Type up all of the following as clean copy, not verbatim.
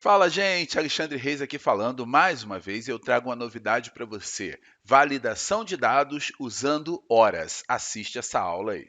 Fala, gente! Alexandre Reis aqui falando mais uma vez. Eu trago uma novidade para você: validação de dados usando horas. Assiste essa aula aí.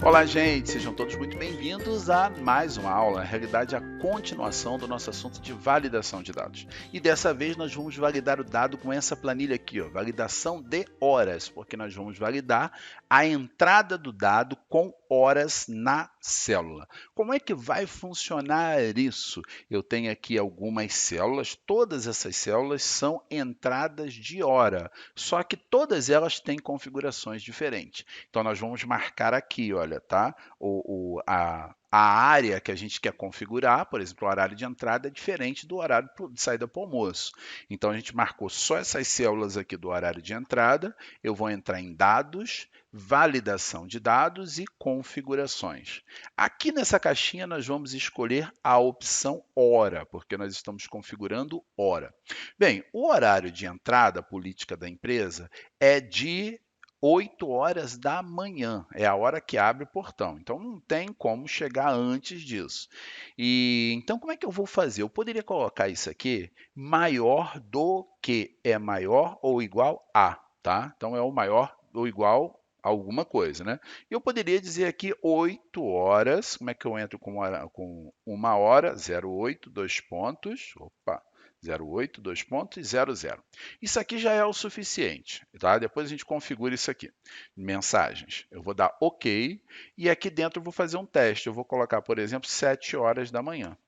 Olá, gente! Sejam todos muito bem-vindos a mais uma aula, na realidade, a continuação do nosso assunto de validação de dados. E dessa vez nós vamos validar o dado com essa planilha aqui, ó, validação de horas, porque nós vamos validar a entrada do dado com horas na célula. Como é que vai funcionar isso? Eu tenho aqui algumas células, todas essas células são entradas de hora, só que todas elas têm configurações diferentes. Então, nós vamos marcar aqui, olha, tá? A área que a gente quer configurar, por exemplo, o horário de entrada é diferente do horário de saída para o almoço. Então, a gente marcou só essas células aqui do horário de entrada. Eu vou entrar em dados, validação de dados e configurações. Aqui nessa caixinha, nós vamos escolher a opção hora, porque nós estamos configurando hora. Bem, o horário de entrada política da empresa é de 8 horas da manhã, é a hora que abre o portão. Então não tem como chegar antes disso. E então como é que eu vou fazer? Eu poderia colocar isso aqui maior do que, é maior ou igual a, tá? Então é o maior ou igual a alguma coisa, né? Eu poderia dizer aqui 8 horas, como é que eu entro com uma hora, 08, dois pontos, opa, 08, dois pontos, 00. Isso aqui já é o suficiente, tá? Depois a gente configura isso aqui. Mensagens. Eu vou dar OK e aqui dentro eu vou fazer um teste. Eu vou colocar, por exemplo, 7 horas da manhã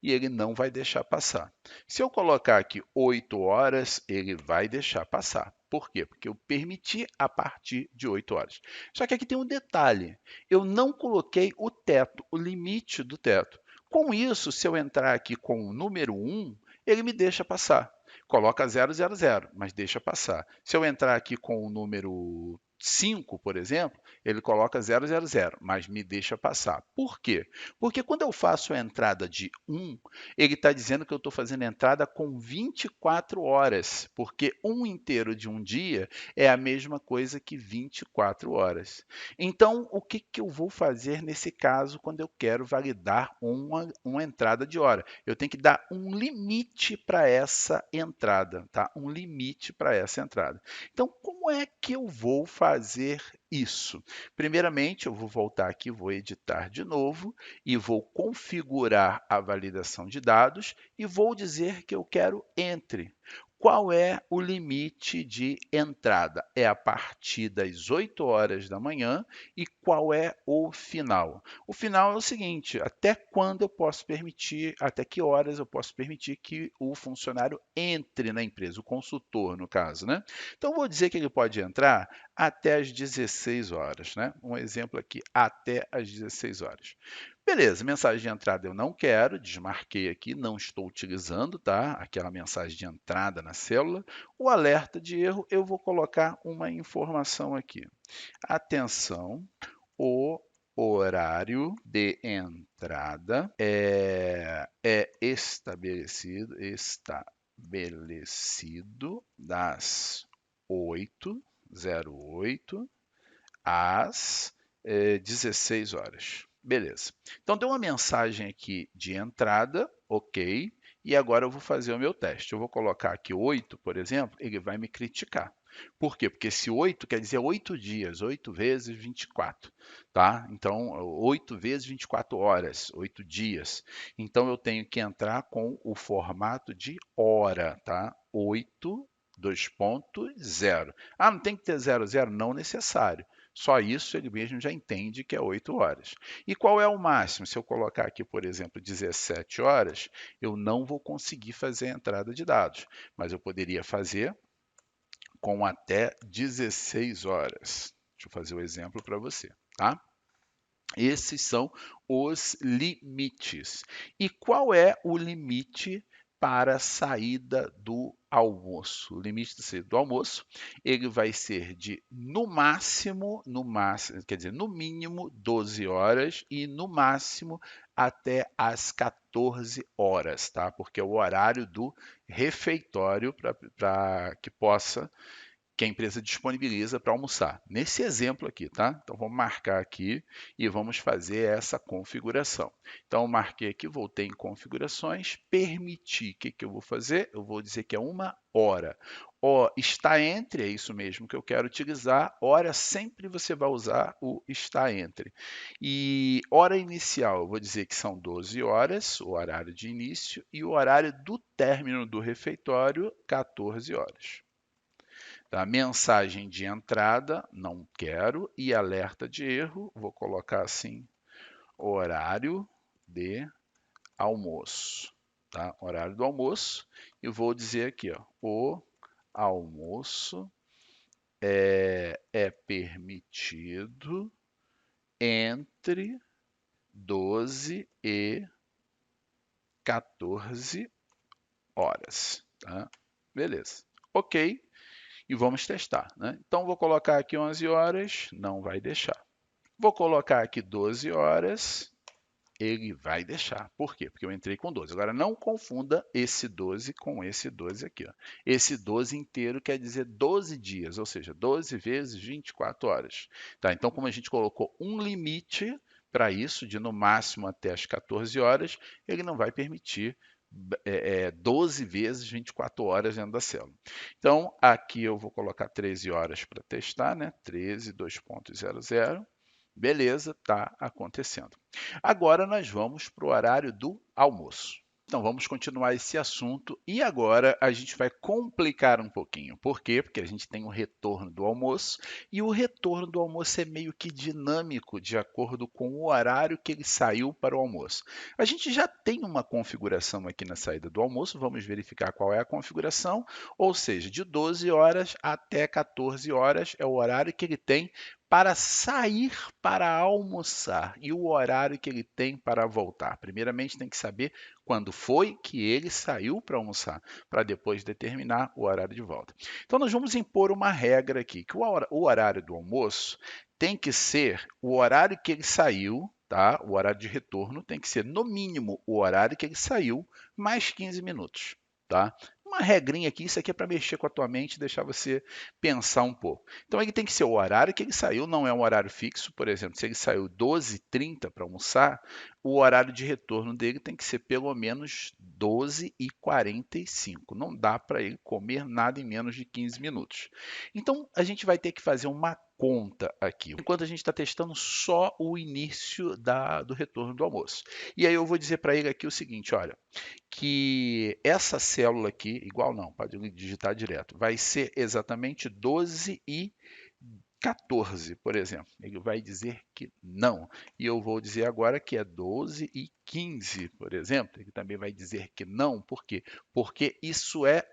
e ele não vai deixar passar. Se eu colocar aqui 8 horas, ele vai deixar passar. Por quê? Porque eu permiti a partir de 8 horas. Só que aqui tem um detalhe. Eu não coloquei o teto, o limite do teto. Com isso, se eu entrar aqui com o número 1, ele me deixa passar. Coloca 000, mas deixa passar. Se eu entrar aqui com o número 5, por exemplo, ele coloca 000, mas me deixa passar. Por quê? Porque quando eu faço a entrada de 1, ele está dizendo que eu estou fazendo a entrada com 24 horas, porque um inteiro de um dia é a mesma coisa que 24 horas. Então, o que, que eu vou fazer nesse caso quando eu quero validar uma entrada de hora? Eu tenho que dar um limite para essa entrada, tá? Um limite para essa entrada. Então, como é que eu vou fazer isso? Primeiramente, eu vou voltar aqui, vou editar de novo e vou configurar a validação de dados e vou dizer que eu quero entre. Qual é o limite de entrada? É a partir das 8 horas da manhã. E qual é o final? O final é o seguinte: até quando eu posso permitir, até que horas eu posso permitir que o funcionário entre na empresa, o consultor, no caso, né? Então, vou dizer que ele pode entrar até às 16 horas, né? Um exemplo aqui, até às 16 horas. Beleza, mensagem de entrada eu não quero, desmarquei aqui, não estou utilizando, tá? Aquela mensagem de entrada na célula. O alerta de erro, eu vou colocar uma informação aqui. Atenção, o horário de entrada é estabelecido das 8h08 às 16 horas. Beleza. Então, deu uma mensagem aqui de entrada, ok, e agora eu vou fazer o meu teste. Eu vou colocar aqui 8, por exemplo, ele vai me criticar. Por quê? Porque esse 8 quer dizer 8 dias, 8 vezes 24, tá? Então, 8 vezes 24 horas, 8 dias. Então, eu tenho que entrar com o formato de hora, tá? 8, 2.0. Ah, não tem que ter 00? Não necessário. Só isso ele mesmo já entende que é 8 horas. E qual é o máximo? Se eu colocar aqui, por exemplo, 17 horas, eu não vou conseguir fazer a entrada de dados, mas eu poderia fazer com até 16 horas. Deixa eu fazer o exemplo para você, tá? Esses são os limites. E qual é o limite para a saída do almoço? O limite de saída do almoço, ele vai ser de no máximo, quer dizer, no mínimo 12 horas e no máximo até às 14 horas, tá? Porque é o horário do refeitório para que possa que a empresa disponibiliza para almoçar. Nesse exemplo aqui, tá? Então, vamos marcar aqui e vamos fazer essa configuração. Então, eu marquei aqui, voltei em configurações, permitir. O que que eu vou fazer? Eu vou dizer que é 1 hora. Ó, está entre, é isso mesmo que eu quero utilizar. Hora, sempre você vai usar o está entre. E hora inicial, eu vou dizer que são 12 horas, o horário de início, e o horário do término do refeitório, 14 horas. Tá? Mensagem de entrada, não quero, e alerta de erro, vou colocar assim, horário de almoço. Tá? Horário do almoço, e vou dizer aqui, ó, o almoço é permitido entre 12 e 14 horas. Tá? Beleza. Ok. E vamos testar. Né? Então, vou colocar aqui 11 horas, não vai deixar. Vou colocar aqui 12 horas, ele vai deixar. Por quê? Porque eu entrei com 12. Agora, não confunda esse 12 com esse 12 aqui. Ó. Esse 12 inteiro quer dizer 12 dias, ou seja, 12 vezes 24 horas. Tá? Então, como a gente colocou um limite para isso, de no máximo até as 14 horas, ele não vai permitir 12 vezes 24 horas dentro da célula. Então, aqui eu vou colocar 13 horas para testar, né? 13, 2.00. Beleza, está acontecendo. Agora nós vamos para o horário do almoço. Então vamos continuar esse assunto e agora a gente vai complicar um pouquinho. Por quê? Porque a gente tem o retorno do almoço e o retorno do almoço é meio que dinâmico de acordo com o horário que ele saiu para o almoço. A gente já tem uma configuração aqui na saída do almoço, vamos verificar qual é a configuração, ou seja, de 12 horas até 14 horas é o horário que ele tem para sair para almoçar e o horário que ele tem para voltar. Primeiramente, tem que saber quando foi que ele saiu para almoçar, para depois determinar o horário de volta. Então, nós vamos impor uma regra aqui, que o horário do almoço tem que ser o horário que ele saiu, tá? O horário de retorno tem que ser, no mínimo, o horário que ele saiu, mais 15 minutos. Tá? Uma regrinha aqui, isso aqui é para mexer com a tua mente e deixar você pensar um pouco. Então, ele tem que ser o horário que ele saiu, não é um horário fixo. Por exemplo, se ele saiu 12h30 para almoçar, o horário de retorno dele tem que ser pelo menos 12h45. Não dá para ele comer nada em menos de 15 minutos. Então, a gente vai ter que fazer uma conta aqui, enquanto a gente está testando só o início do retorno do almoço. E aí eu vou dizer para ele aqui o seguinte, olha, que essa célula aqui, igual não, pode digitar direto, vai ser exatamente 12h14, por exemplo. Ele vai dizer que não. E eu vou dizer agora que é 12h15, por exemplo. Ele também vai dizer que não. Por quê? Porque isso é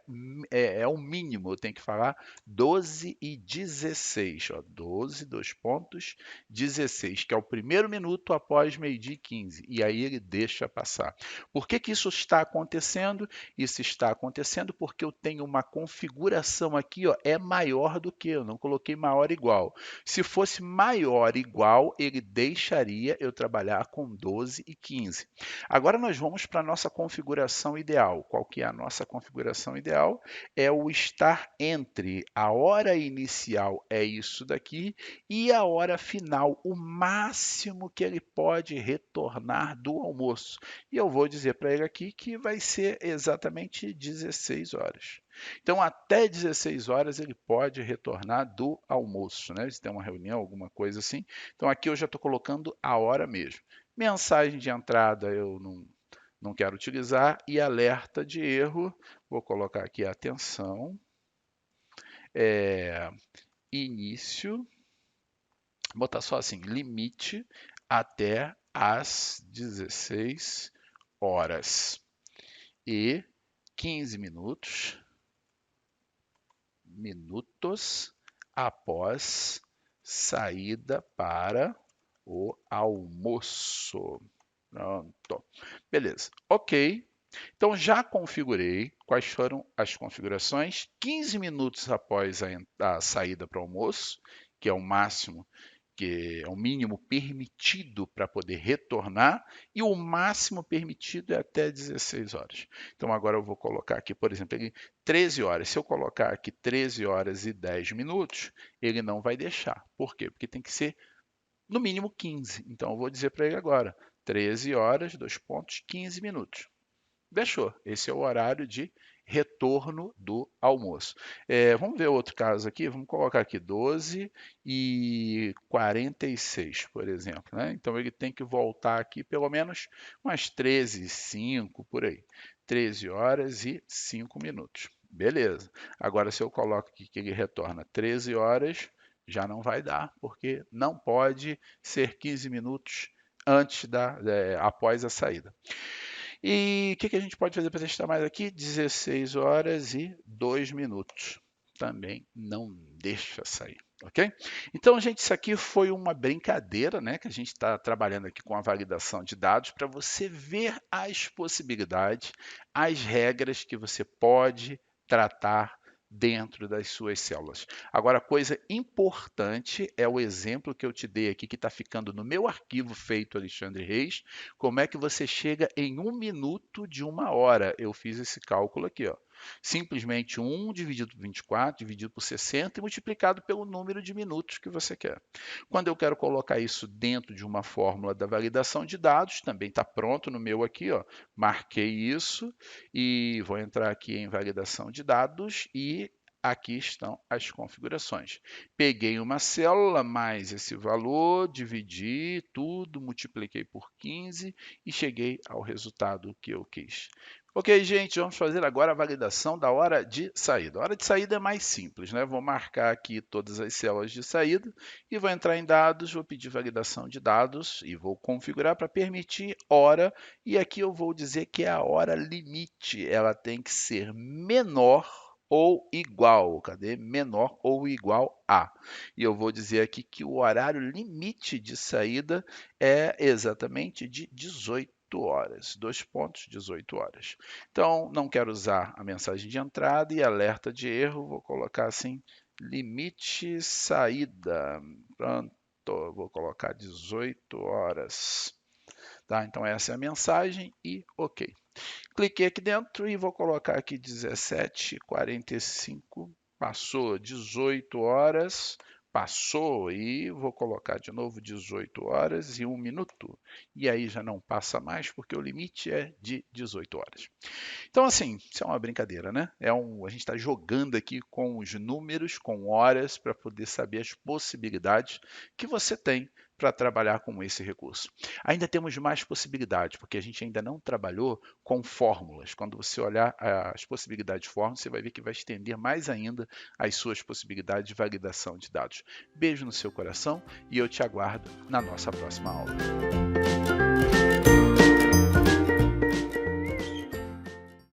o mínimo. Eu tenho que falar 12h16. Ó, 12, 2.16, que é o primeiro minuto após meio-dia e 15. E aí ele deixa passar. Por que que isso está acontecendo? Isso está acontecendo porque eu tenho uma configuração aqui, ó, é maior do que, eu não coloquei maior igual. Se fosse maior igual, ele deixaria eu trabalhar com 12 e 15. Agora nós vamos para a nossa configuração ideal. Qual que é a nossa configuração ideal? É o estar entre. A hora inicial é isso daqui e a hora final, o máximo que ele pode retornar do almoço. E eu vou dizer para ele aqui que vai ser exatamente 16 horas. Então, até 16 horas ele pode retornar do almoço, né? Se tem uma reunião, alguma coisa assim. Então, aqui eu já estou colocando a hora mesmo. Mensagem de entrada eu não quero utilizar. E alerta de erro, vou colocar aqui atenção, início, vou botar só assim, limite até às 16 horas e 15 minutos após saída para o almoço. Pronto. Beleza. Ok. Então, já configurei quais foram as configurações. 15 minutos após a saída para o almoço, que é o máximo que é o mínimo permitido para poder retornar, e o máximo permitido é até 16 horas. Então agora eu vou colocar aqui, por exemplo, 13 horas. Se eu colocar aqui 13 horas e 10 minutos, ele não vai deixar. Por quê? Porque tem que ser no mínimo 15. Então eu vou dizer para ele agora, 13 horas, 2 pontos, 15 minutos. Deixou. Esse é o horário de retorno do almoço. Vamos ver outro caso aqui. Vamos colocar aqui 12 e 46, por exemplo, né? Então ele tem que voltar aqui pelo menos umas 13 e 5 por aí. 13 horas e 5 minutos. Beleza. Agora, se eu coloco aqui que ele retorna 13 horas, já não vai dar, porque não pode ser 15 minutos após a saída. E o que a gente pode fazer para testar mais aqui? 16 horas e 2 minutos. Também não deixa sair, ok? Então, gente, isso aqui foi uma brincadeira, né? Que a gente está trabalhando aqui com a validação de dados para você ver as possibilidades, as regras que você pode tratar dentro das suas células. Agora, a coisa importante é o exemplo que eu te dei aqui, que está ficando no meu arquivo feito Alexandre Reis. Como é que você chega em 1 minuto de 1 hora? Eu fiz esse cálculo aqui, ó. Simplesmente 1 dividido por 24, dividido por 60 e multiplicado pelo número de minutos que você quer. Quando eu quero colocar isso dentro de uma fórmula da validação de dados, também está pronto no meu aqui, ó. Marquei isso e vou entrar aqui em validação de dados e aqui estão as configurações. Peguei uma célula mais esse valor, dividi tudo, multipliquei por 15 e cheguei ao resultado que eu quis. Ok, gente, vamos fazer agora a validação da hora de saída. A hora de saída é mais simples, né? Vou marcar aqui todas as células de saída e vou entrar em dados, vou pedir validação de dados e vou configurar para permitir hora. E aqui eu vou dizer que é a hora limite, ela tem que ser menor ou igual. Cadê? Menor ou igual a. E eu vou dizer aqui que o horário limite de saída é exatamente de 18 horas, 2 pontos, 18 horas. Então, não quero usar a mensagem de entrada e alerta de erro, vou colocar assim, limite saída. Pronto, vou colocar 18 horas. Tá? Então, essa é a mensagem e ok. Cliquei aqui dentro e vou colocar aqui 17h45, passou 18 horas, passou e vou colocar de novo 18 horas e 1 minuto. E aí já não passa mais, porque o limite é de 18 horas. Então, assim, isso é uma brincadeira, né? A gente está jogando aqui com os números, com horas, para poder saber as possibilidades que você tem para trabalhar com esse recurso. Ainda temos mais possibilidades, porque a gente ainda não trabalhou com fórmulas. Quando você olhar as possibilidades de fórmulas, você vai ver que vai estender mais ainda as suas possibilidades de validação de dados. Beijo no seu coração e eu te aguardo na nossa próxima aula.